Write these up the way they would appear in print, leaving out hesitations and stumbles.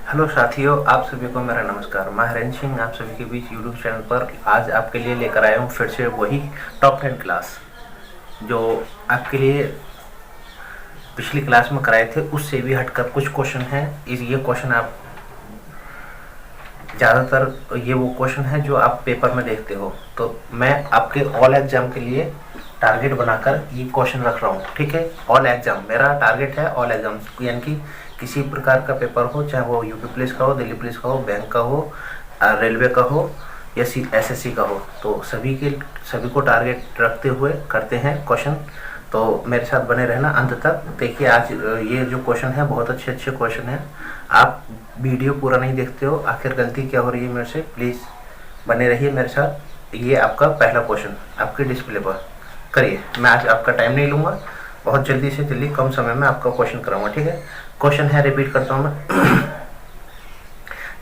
Hello साथियों, आप सभी को मेरा नमस्कार। मैं हरेंद्र सिंह आप सभी के बीच यूट्यूब चैनल पर आज आपके लिए लेकर आया हूँ फिर से वही टॉप 10 क्लास जो आपके लिए पिछली क्लास में कराए थे। उससे भी हटकर कुछ क्वेश्चन हैं। ये क्वेश्चन आप ज़्यादातर ये वो क्वेश्चन है जो आप पेपर में देखते हो, तो मैं आपके ऑल एग्ज़ाम के लिए टारगेट बनाकर ये क्वेश्चन रख रहा हूँ। ठीक है, ऑल एग्ज़ाम मेरा टारगेट है, ऑल एग्ज़ाम यानी कि किसी प्रकार का पेपर हो, चाहे वो यूपी पुलिस का हो, दिल्ली पुलिस का हो, बैंक का हो, रेलवे का हो या एसएससी का हो, तो सभी को टारगेट रखते हुए करते हैं क्वेश्चन। तो मेरे साथ बने रहना अंत तक। देखिए, आज ये जो क्वेश्चन है बहुत अच्छे क्वेश्चन है। आप वीडियो पूरा नहीं देखते हो, आखिर गलती क्या हो रही है मेरे से, प्लीज़ बने रहिए मेरे साथ। ये आपका पहला क्वेश्चन आपके डिस्प्ले पर करिए। मैं आज आपका टाइम नहीं लूँगा, बहुत जल्दी से जल्दी कम समय में आपका क्वेश्चन कराऊंगा। ठीक है, क्वेश्चन है, रिपीट करता हूँ मैं।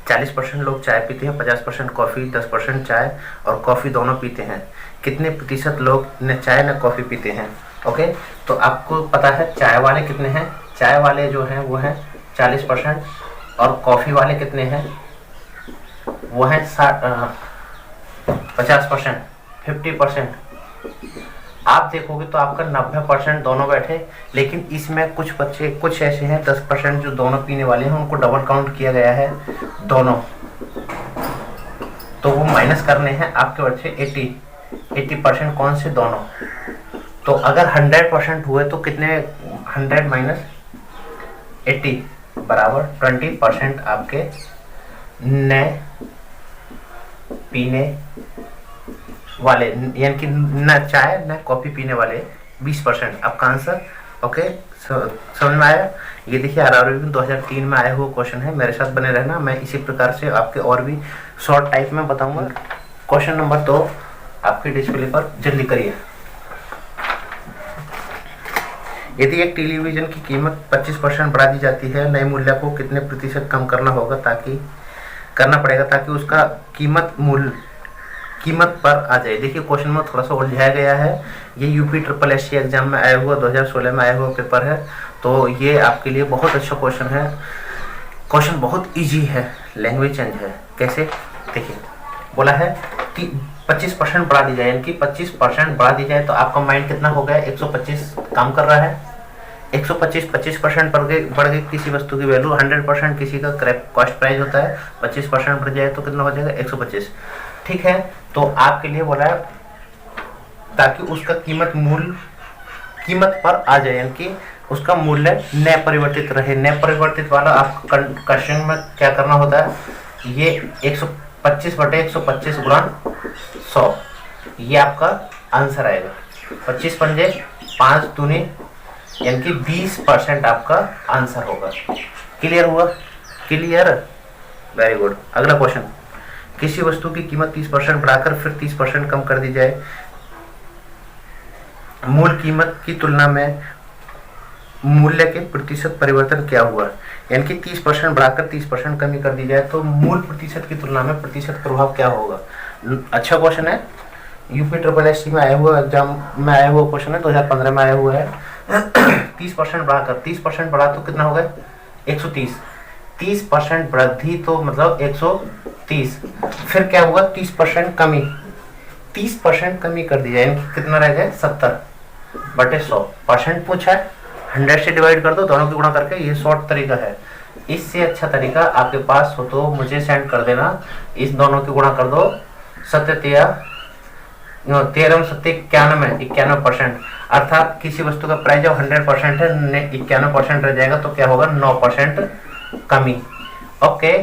40% लोग चाय पीते हैं, 50% कॉफ़ी, 10% चाय और कॉफ़ी दोनों पीते हैं। कितने प्रतिशत लोग न चाय न कॉफ़ी पीते हैं? ओके, तो आपको पता है चाय वाले कितने हैं? चाय वाले जो हैं वो हैं 40% और कॉफ़ी वाले कितने हैं? वो हैं 50%, 50%। आप देखोगे तो आपका 90% दोनों बैठे, लेकिन इसमें कुछ बच्चे कुछ ऐसे हैं 10% जो दोनों पीने वाले हैं, उनको डबल काउंट किया गया है दोनों, तो वो माइनस करने हैं आपके बच्चे 80% कौन से? दोनों। तो अगर 100% हुए तो कितने? 100 माइनस 80 बराबर 20% आपके न पीने वाले, यानी कि न चाय न कॉफ़ी पीने वाले 20% आपका आंसर। ओके, समझ में आया? ये देखिए आरआरबी में 2003 में आया हुआ क्वेश्चन है। मेरे साथ बने रहना, मैं इसी प्रकार से आपके और भी शॉर्ट टाइप में बताऊंगा। क्वेश्चन नंबर 2 आपके डिस्प्ले पर जल्दी करिए। यदि एक टेलीविज़न की कीमत 25% बढ़ा दी जाती है, नए मूल्य को कितने प्रतिशत कम करना पड़ेगा ताकि उसका कीमत पर आ जाए? देखिए, क्वेश्चन में थोड़ा सा उलझाया गया है। ये यूपी ट्रिपल एससी एग्जाम में आया हुआ 2016 में आया हुआ पेपर है, तो ये आपके लिए बहुत अच्छा क्वेश्चन है। क्वेश्चन बहुत इजी है, लैंग्वेज चेंज है। कैसे? देखिए, बोला है कि 25% बढ़ा दी जाए, यानी कि 25% बढ़ा दी जाए, तो आपका माइंड कितना हो गया? 125 काम कर रहा है। 125% बढ़ गई किसी वस्तु की वैल्यू, 100% किसी का कॉस्ट प्राइस होता है, 25% बढ़ जाए तो कितना हो जाएगा? 125। ठीक है, तो आपके लिए बोला है ताकि उसका कीमत पर आ जाए, यानी कि उसका मूल्य न परिवर्तित रहे। न परिवर्तित वाला आपका क्वेश्चन में क्या करना होता है? ये 125/125 गुणा 100, ये आपका आंसर आएगा। 25 पंजे 5 दूनी, यानी कि 20% आपका आंसर होगा। क्लियर हुआ? Clear, very good. अगला क्वेश्चन, किसी वस्तु की कीमत 30% बढ़ाकर फिर 30% कम कर दी जाए, मूल कीमत की तुलना में मूल्य के प्रतिशत परिवर्तन क्या हुआ? यानी कि 30% बढ़ाकर 30% कमी कर दी जाए तो मूल प्रतिशत की तुलना में प्रतिशत प्रभाव क्या होगा? अच्छा क्वेश्चन है, यूपी ट्रिपल एससी में आया हुआ एग्जाम में आया हुआ क्वेश्चन है, 2015 में आया हुआ है। 30% बढ़ाकर 30% बढ़ा तो कितना हो गया? 130। 30% वृद्धि तो मतलब 130। फिर क्या हुआ? 30% कमी, 30% कमी कर दी जाए, कितना रह गया? 70/100। परसेंट पूछा है, 100 से डिवाइड कर दो, दोनों की गुणा करके। ये शॉर्ट तरीका है। इससे अच्छा तरीका आपके पास हो तो मुझे सेंड कर देना। इस दोनों की गुणा कर दो, 91%, अर्थात किसी वस्तु का प्राइस जब 100% है, 91% रह जाएगा, तो क्या होगा? 9% कमी। ओके,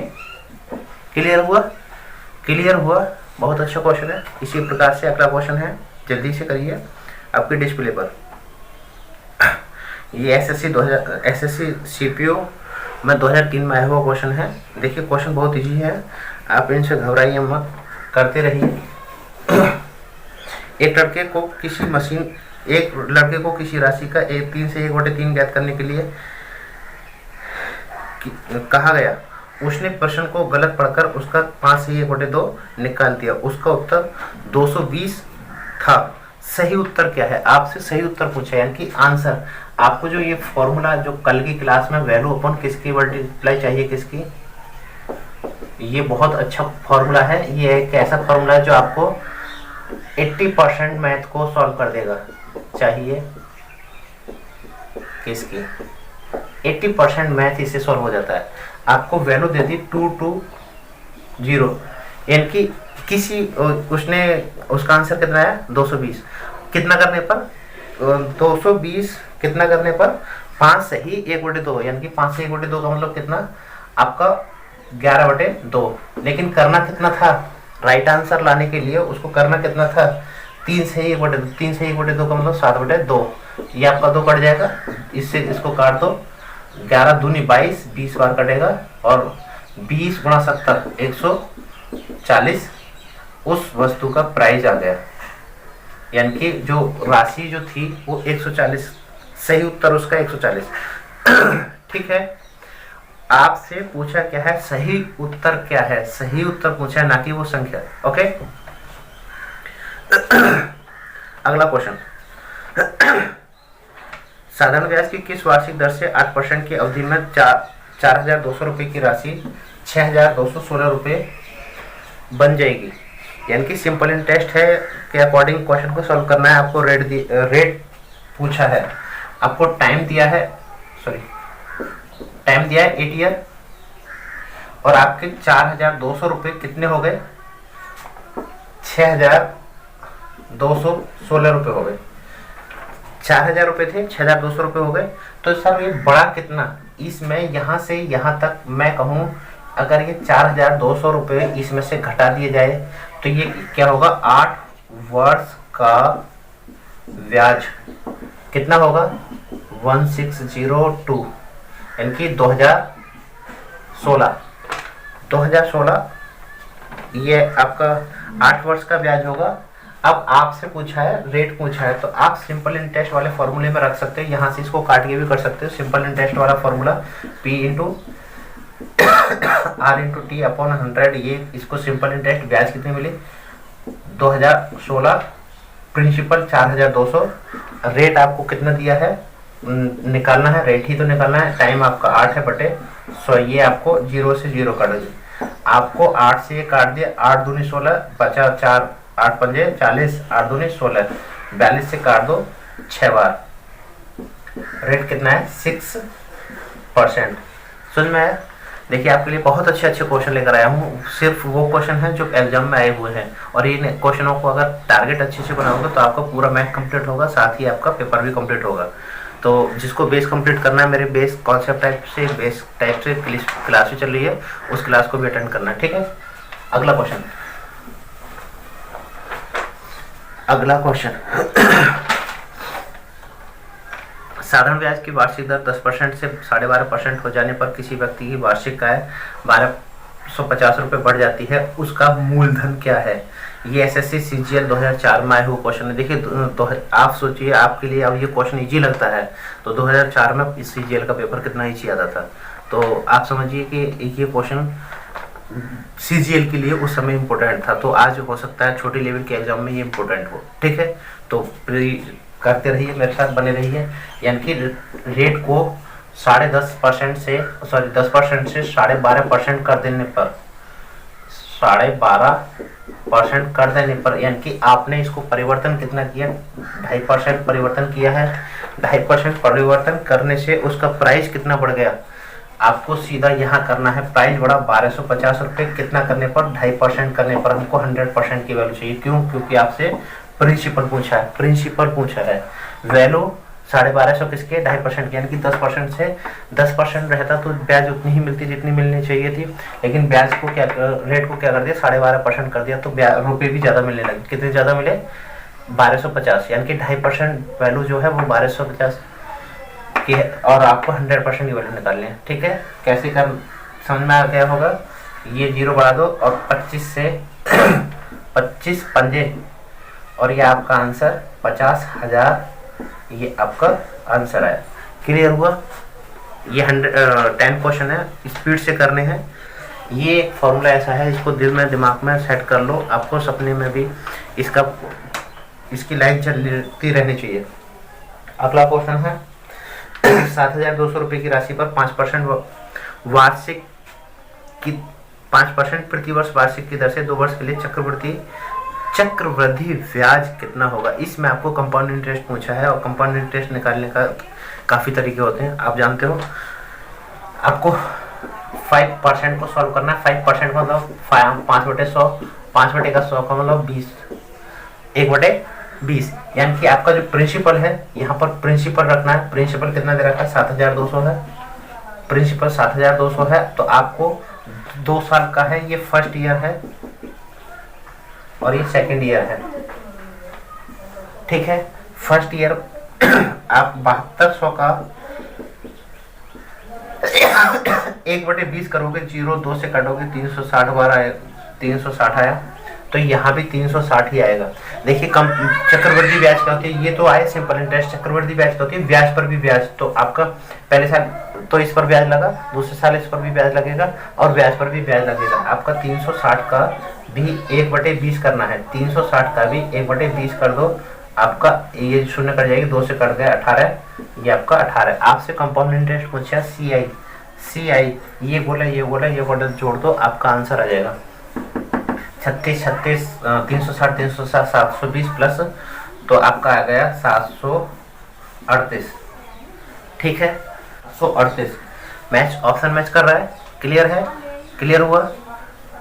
क्लियर हुआ? क्लियर हुआ, बहुत अच्छा क्वेश्चन है। इसी प्रकार से अगला क्वेश्चन है, जल्दी से करिए आपके डिस्प्ले पर। ये एसएससी सीपीओ में 2003 में आया हुआ क्वेश्चन है। देखिए, क्वेश्चन बहुत इजी है, आप इनसे घबराइए मत, करते रहिए। एक लड़के को किसी राशि का 3 से 1/3 ज्ञात करने के लिए कहा गया। उसने प्रश्न को गलत पढ़कर उसका 5 से 1/2 निकाल दिया। उसका उत्तर 220 था। सही उत्तर क्या है? आपसे सही उत्तर पूछा, यानी कि आंसर। आपको जो ये फॉर्मूला जो कल की क्लास में वैल्यू अपन किसकी मल्टीप्लाई चाहिए, किसकी? ये बहुत अच्छा फॉर्मूला है। ये एक ऐसा फॉर्मूला है जो आपको 80% मैथ को सॉल्व कर देगा। चाहिए किसकी 80% मैथ इससे सॉल्व हो जाता है। आपको वैल्यू दे दी 220, यानी कि किसी उसने उसका आंसर कितना है 220, कितना करने पर 220 कितना करने पर 5 सही 1/2, यानी कि 5 से 1/2 का मतलब कितना आपका 11/2। लेकिन करना कितना था राइट आंसर लाने के लिए, उसको करना कितना था 3 से 1/2, 3 से 1/2 का मतलब 7/2। ये आपका 2 कट जाएगा, इससे इसको काट दो, 11 दूनी 22, 20 बार कटेगा और 20 × 70 140 उस वस्तु का प्राइस आ गया। यानी कि जो राशि जो थी वो 140, सही उत्तर उसका 140। ठीक है, आपसे पूछा क्या है सही उत्तर क्या है, सही उत्तर पूछा है, ना कि वो संख्या। ओके, अगला क्वेश्चन, साधारण ब्याज की किस वार्षिक दर से 8% की अवधि में 4,200 रुपये की राशि 6,216 रुपये बन जाएगी। यानी कि सिंपल इंटरेस्ट है के अकॉर्डिंग क्वेश्चन को सॉल्व करना है। आपको रेट पूछा है, आपको टाइम दिया है, टाइम दिया है 8 ईयर, और आपके 4,200 रुपये कितने हो गए 6,216 रुपये हो गए। 4,000 रुपये थे, 6,200 रुपये हो गए। तो सर ये बड़ा कितना, इसमें यहाँ से यहाँ तक मैं कहूँ अगर ये 4,200 रुपये इसमें से घटा दिए जाए तो ये क्या होगा 8 वर्ष का ब्याज कितना होगा 1602, यानी कि 2016 ये आपका 8 वर्ष का ब्याज होगा। अब आपसे पूछा है रेट पूछा है तो आप सिंपल इंटरेस्ट वाले फॉर्मूले में रख सकते हो, यहाँ से इसको काट के भी कर सकते हो। सिंपल इंटरेस्ट वाला formula P × R × T upon 100, ये इसको सिंपल इंटरेस्ट ब्याज कितने मिले 2016, प्रिंसिपल 4,200, रेट आपको कितना दिया है निकालना है, रेट ही तो निकालना है। टाइम आपका 8 है बटे 100, ये आपको 0 से 0 काट दीजिए, आपको 8 से ये काट दिया, 8 दूनी 16 बचा 4, 8 पंजे 40, 8 दूनी 16, 42 से काट दो 6 बार, रेट कितना है 6%। समझ में आया? देखिए आपके लिए बहुत अच्छे अच्छे क्वेश्चन लेकर आया हूँ, सिर्फ वो क्वेश्चन हैं जो एग्जाम में आए हुए हैं, और इन क्वेश्चनों को अगर टारगेट अच्छे से बनाओगे तो आपका पूरा मैथ कंप्लीट होगा, साथ ही आपका पेपर भी कंप्लीट होगा। तो जिसको बेस कंप्लीट करना है, मेरे बेस कॉन्सेप्ट टाइप से क्लास भी चल रही है, उस क्लास को भी अटेंड करना है। ठीक है, अगला क्वेश्चन साधारण ब्याज की वार्षिक दर 10% से 12.5% हो जाने पर किसी व्यक्ति की वार्षिक आय 1,250 रुपये बढ़ जाती है, उसका मूलधन क्या है। ये SSC CGL 2004 में आया हुआ क्वेश्चन है। देखिए तो आप सोचिए, आपके लिए अब ये क्वेश्चन इजी लगता है तो 2004 में CGL का पेपर कितना इजी आता था, तो आप समझिए कि ये क्वेश्चन CGL के लिए उस समय इम्पोर्टेंट था, तो आज हो सकता है छोटी लेवल के एग्जाम में ये इम्पोर्टेंट हो। ठीक है, तो करते रहिए, मेरे साथ बने रहिए। यानी कि रेट को 10% से 12.5% कर देने पर 12.5% कर देने पर, यानी कि आपने इसको परिवर्तन कितना किया 2.5% परिवर्तन किया है। 2.5% परिवर्तन करने से उसका प्राइस कितना बढ़ गया, आपको सीधा यहाँ करना है, प्राइस बढ़ा 1,250 रुपये, कितना करने पर 2.5% करने पर हमको 100% की वैल्यू चाहिए। क्यों? क्योंकि आपसे प्रिंसिपल पूछा है, वैल्यू 1,250 किसके 2.5% की, यानी कि 10% से 10% रहता तो ब्याज उतनी ही मिलती जितनी मिलनी चाहिए थी, लेकिन ब्याज को क्या रेट को क्या कर दिया 12.5% कर दिया, तो रुपये भी ज़्यादा मिलने लगे। कितने ज़्यादा मिले 1,250, यानी कि 2.5% वैल्यू जो है वो 1,250 की है, और आपको 100% की वैल्यू निकालनी है। ठीक है, कैसे कर समझ में आ गया होगा। ये 0 बढ़ा दो और 25 से 25 पंजे, और ये आपका आंसर 50,000, ये आपका आंसर आया। क्लियर हुआ? ये 10 क्वेश्चन है, स्पीड से करने हैं। ये एक फॉर्मूला ऐसा है, इसको दिल में दिमाग में सेट कर लो, आपको सपने में भी इसकी लाइन चलती रहनी चाहिए। अगला क्वेश्चन है 7,200 रुपये की राशि पर 5% वार्षिक 5% प्रति वर्ष वार्षिक की दर से 2 वर्ष के लिए चक्रवृद्धि ब्याज कितना होगा। इसमें आपको कंपाउंड इंटरेस्ट पूछा है और कंपाउंड इंटरेस्ट निकालने का काफ़ी तरीके होते हैं, आप जानते हो। आपको 5% को सॉल्व करना है। 5% मतलब 5/100, 5 का 100 का मतलब 20, 1/20, यानी कि आपका जो प्रिंसिपल है यहाँ पर प्रिंसिपल रखना है। प्रिंसिपल कितना दे रखा है, 7,200 है। प्रिंसिपल 7,200 है तो आपको 2 साल का है, ये फर्स्ट ईयर है और ये सेकंड ईयर है, ठीक है। फर्स्ट ईयर आप 7200 का 1/20 करोगे, 0 2 से काटोगे, 360 बार आया, 360 आया, तो यहाँ भी 360 ही आएगा। देखिए कम चक्रवृद्धि ब्याज क्या होती है, ये तो आए सिंपल इंटरेस्ट। चक्रवृद्धि ब्याज क्या होती है, ब्याज पर भी ब्याज। तो आपका पहले साल तो इस पर ब्याज लगा, दूसरे साल इस पर भी ब्याज लगेगा और ब्याज पर भी ब्याज लगेगा। आपका 360 का भी 1/20 करना है, 360 का भी 1/20 कर दो, आपका ये शून्य कट जाएगी, 2 से कट गया 18, ये आपका 18। आपसे कंपाउंड इंटरेस्ट पूछा CI, ये बोला ये बोला ये बोला, जोड़ दो, आपका आंसर आ जाएगा 36 360 360 720 प्लस, तो आपका आ गया 738, ठीक है। 738 मैच, ऑप्शन मैच कर रहा है। क्लियर है, क्लियर हुआ,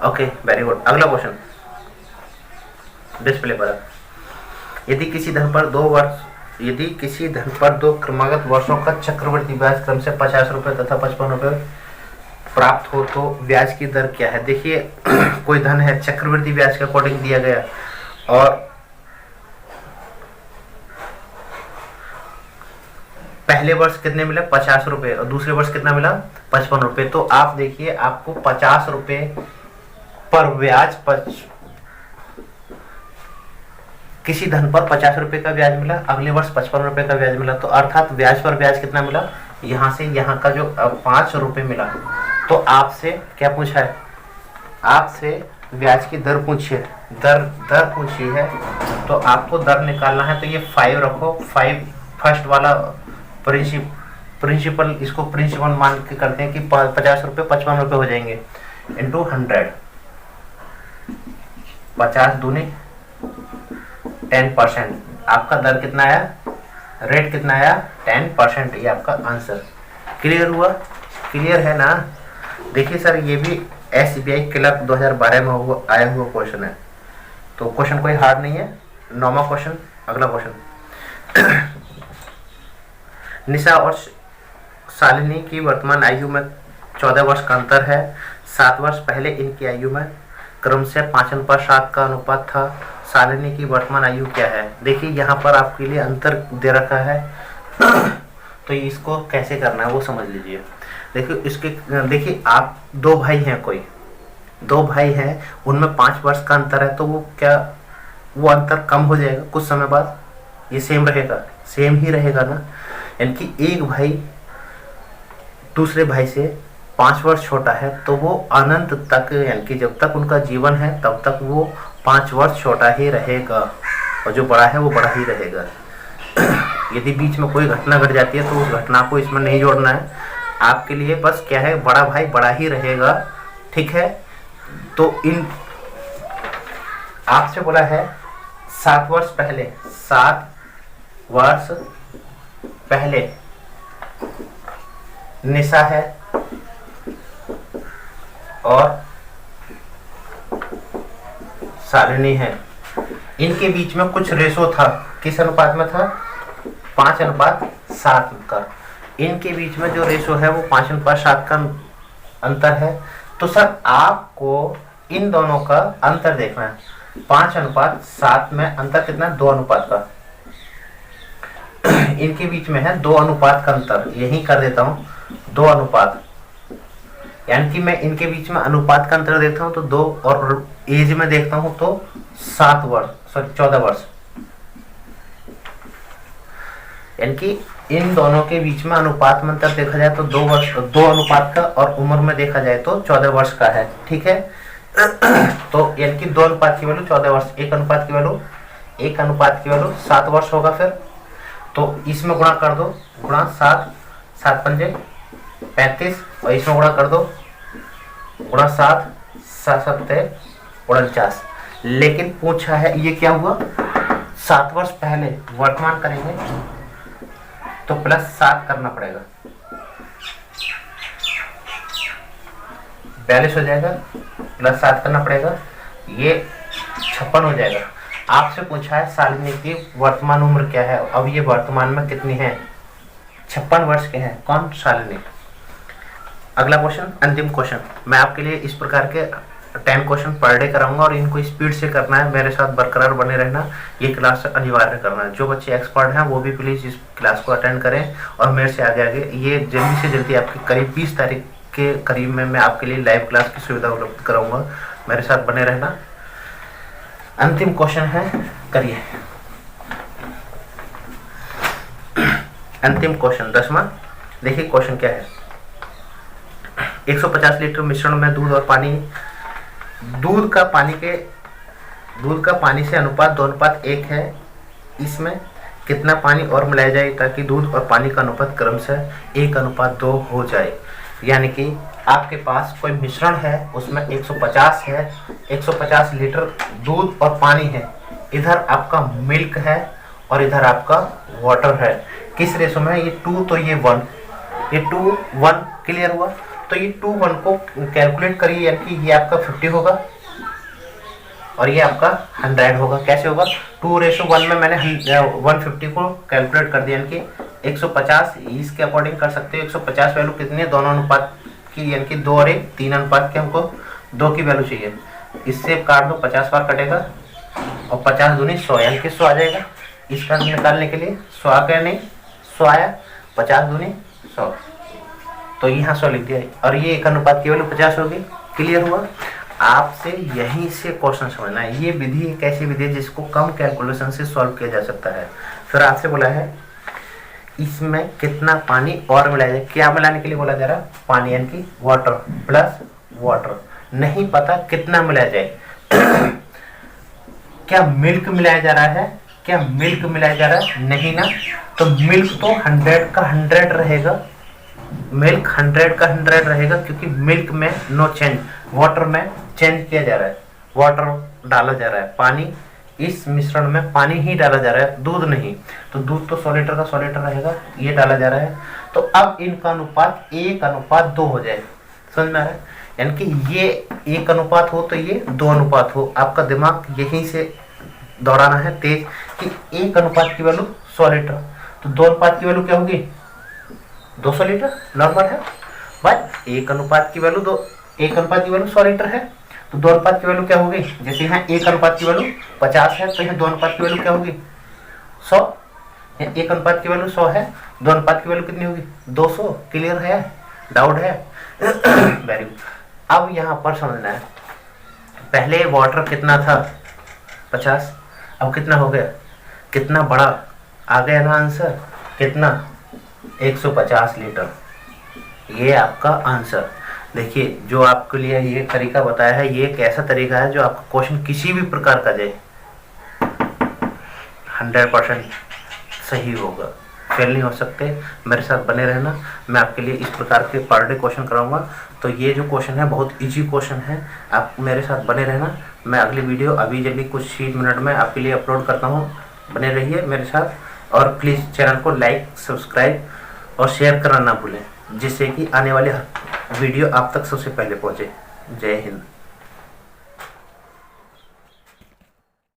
ओके वेरी गुड। अगला क्वेश्चन डिस्प्ले पर। यदि किसी धन पर 2 क्रमागत वर्षों का चक्रवृद्धि ब्याज क्रम से 50 रुपये तथा 55 रुपये प्राप्त हो तो ब्याज की दर क्या है। देखिए कोई धन है, चक्रवृद्धि ब्याज के अकॉर्डिंग दिया गया और पहले वर्ष कितने मिले 50 रुपये और दूसरे वर्ष कितना मिला 55 रुपये। तो आप देखिए आपको 50 रुपये पर ब्याज किसी धन पर 50 रुपये का ब्याज मिला, अगले वर्ष 55 रुपये का ब्याज मिला, तो अर्थात ब्याज पर ब्याज कितना मिला, यहाँ से यहाँ का जो 5 रुपये मिला। तो आपसे क्या पूछा है, आपसे ब्याज की दर पूछी है, दर पूछी है, तो आपको दर निकालना है। तो ये 5 रखो, 5 फर्स्ट वाला प्रिंसिपल, इसको प्रिंसिपल मान के करते हैं कि 50 रुपये 55 रुपये हो जाएंगे, इंटू 100, 50 दूनी 10%। आपका दर कितना आया, रेट कितना आया 10%, ये आपका आंसर। क्लियर हुआ, क्लियर है ना। देखिए सर ये भी SBI क्लर्क 2012 में आया हुआ क्वेश्चन है, तो क्वेश्चन कोई हार्ड नहीं है। 9वां क्वेश्चन, अगला क्वेश्चन। निशा और शालिनी की वर्तमान आयु में 14 वर्ष का अंतर है। 7 वर्ष पहले इनकी आयु में क्रम से 5:7 का अनुपात था। शालिनी की वर्तमान आयु क्या है। देखिए यहाँ पर आपके लिए अंतर दे रखा है तो इसको कैसे करना है वो समझ लीजिए। देखिए आप 2 भाई हैं, कोई 2 भाई हैं, उनमें 5 वर्ष का अंतर है, तो वो अंतर कम हो जाएगा कुछ समय बाद, ये सेम रहेगा, सेम ही रहेगा ना। यानी कि एक भाई दूसरे भाई से 5 वर्ष छोटा है, तो वो अनंत तक, यानी कि जब तक उनका जीवन है तब तक वो 5 वर्ष छोटा ही रहेगा और जो बड़ा है वो बड़ा ही रहेगा। यदि बीच में कोई घटना घट जाती है तो उस घटना को इसमें नहीं जोड़ना है आपके लिए, बस क्या है, बड़ा भाई बड़ा ही रहेगा, ठीक है। तो इन आपसे बोला है 7 वर्ष पहले, 7 वर्ष पहले निशा है और शालिनी है, इनके बीच में कुछ रेशो था, किस अनुपात में था, 5:7 का। इनके बीच में जो रेशो है वो 5:7 का अंतर है। तो सर आपको इन दोनों का अंतर देखना है। 5:7 में अंतर कितना है, 2 अनुपात का। इनके बीच में है 2 अनुपात का अंतर, यही कर देता हूँ 2 अनुपात, यानी कि मैं इनके बीच में अनुपात का अंतर देखता हूँ तो 2, और एज में देखता हूँ तो 14 वर्ष, यानी कि इन दोनों के बीच में अनुपात में अंतर देखा जाए तो 2 अनुपात का, और उम्र में देखा जाए तो 14 वर्ष का है, ठीक है। तो यानी कि 2 अनुपात की वैल्यू 14 वर्ष, 1 अनुपात की वैल्यू 7 वर्ष होगा। फिर तो इसमें गुणा कर दो, गुणा 7 पंजे 35, और इसमें गुणा कर दो, गुणा 7 47 लेकिन पूछा है ये क्या हुआ 7 वर्ष पहले, वर्तमान करेंगे तो +7 करना पड़ेगा, 42 हो जाएगा, +7 करना पड़ेगा, ये 56 हो जाएगा। आपसे पूछा है शालिनी की वर्तमान उम्र क्या है, अब ये वर्तमान में कितनी है, 56 वर्ष के हैं, कौन, शालिनी। अगला क्वेश्चन, अंतिम क्वेश्चन। मैं आपके लिए इस प्रकार के 10 क्वेश्चन पर डे कराऊंगा और इनको स्पीड से करना है, मेरे साथ बरकरार बने रहना, ये क्लास अनिवार्य करना है। जो बच्चे एक्सपर्ट हैं वो भी प्लीज़ इस क्लास को अटेंड करें और मेरे से आगे आगे ये जल्दी से जल्दी आपकी करीब 20 तारीख के करीब में मैं आपके लिए लाइव क्लास की सुविधा उपलब्ध कराऊंगा, मेरे साथ बने रहना। अंतिम क्वेश्चन है, करिए अंतिम क्वेश्चन 10वां। देखिए क्वेश्चन क्या है, 150 लीटर मिश्रण में दूध और पानी, दूध का पानी से अनुपात 2:1 है, इसमें कितना पानी और मिलाया जाए ताकि दूध और पानी का अनुपात क्रमशः 1:2 हो जाए। यानी कि आपके पास कोई मिश्रण है, उसमें 150 है, 150 लीटर दूध और पानी है, इधर आपका मिल्क है और इधर आपका वाटर है। किस रेशो में, ये 2 तो ये 1, ये 2 1 क्लियर हुआ। तो ये 2 1 को कैलकुलेट करिए, यानी कि ये आपका 50 होगा और ये आपका 100 होगा। कैसे होगा, 2:1 में मैंने 150 को कैलकुलेट कर दिया, यानी कि 150 इसके अकॉर्डिंग कर सकते हो। 150 वैल्यू कितनी है, दोनों अनुपात की, यानी कि 2 और 1 3 अनुपात की, हमको 2 की वैल्यू चाहिए। इससे काट दो, 50 बार कटेगा और 50 दूनी 100, यानी कि 100 आ जाएगा। इसका निकालने के लिए 100 आ गया, नहीं 100 आया, 50 दूनी 100, तो यहाँ 100 लिख दिया और ये 1 अनुपात की वैल्यू 50 होगी। क्लियर हुआ। आपसे यहीं से क्वेश्चन समझना है, ये विधि एक ऐसी विधि है जिसको कम कैलकुलेशन से सॉल्व किया जा सकता है। फिर आपसे बोला है इसमें कितना पानी और मिलाया जाए, क्या मिलाने के लिए बोला जा रहा है, पानी, यानी कि वाटर प्लस वाटर, नहीं पता कितना मिलाया जाए। क्या मिल्क मिलाया जा रहा है, क्या मिल्क मिलाया जा रहा है, नहीं ना, तो मिल्क तो 100 का 100 रहेगा, मिल्क 100 का 100 रहेगा, क्योंकि मिल्क में नो चेंज, वाटर में चेंज किया जा रहा है, वाटर डाला जा रहा है, पानी, इस मिश्रण में पानी ही डाला जा रहा है, दूध नहीं। तो दूध तो 100 लीटर का 100 लीटर रहेगा, ये डाला जा रहा है। तो अब इनका अनुपात 1:2 हो जाए, समझ में आ रहा है, यानी कि ये 1 अनुपात हो तो ये 2 अनुपात हो। आपका दिमाग यहीं से दौड़ाना है तेज कि 1 अनुपात की वैल्यू 100 लीटर, तो 2 अनुपात की वैल्यू क्या होगी, 200 लीटर नॉर्मल है भाई। 1 अनुपात की वैल्यू 100 लीटर है, तो 2 अनुपात की वैल्यू क्या होगी, जैसे यहाँ 1 अनुपात की वैल्यू 50 है, तो यहाँ 2 अनुपात की वैल्यू क्या होगी, 100। 1 अनुपात की वैल्यू 100 है, 2 अनुपात की वैल्यू कितनी होगी, 200। क्लियर है, डाउट है, वेरी गुड। अब यहाँ पर समझना है, पहले वाटर कितना था, 50, अब कितना हो गया, कितना बड़ा आ गया ना आंसर, कितना, 150 लीटर, ये आपका आंसर। देखिए जो आपके लिए ये तरीका बताया है, ये एक ऐसा तरीका है जो आपका क्वेश्चन किसी भी प्रकार का जाए 100% सही होगा, फेल नहीं हो सकते। मेरे साथ बने रहना, मैं आपके लिए इस प्रकार के पर डे क्वेश्चन कराऊंगा। तो ये जो क्वेश्चन है बहुत इजी क्वेश्चन है, आप मेरे साथ बने रहना। मैं अगली वीडियो अभी जल्दी कुछ ही मिनट में आपके लिए अपलोड करता हूँ, बने रहिए मेरे साथ। और प्लीज़ चैनल को लाइक, सब्सक्राइब और शेयर करना ना भूलें, जिससे कि आने वाले वीडियो आप तक सबसे पहले पहुँचे। जय हिंद।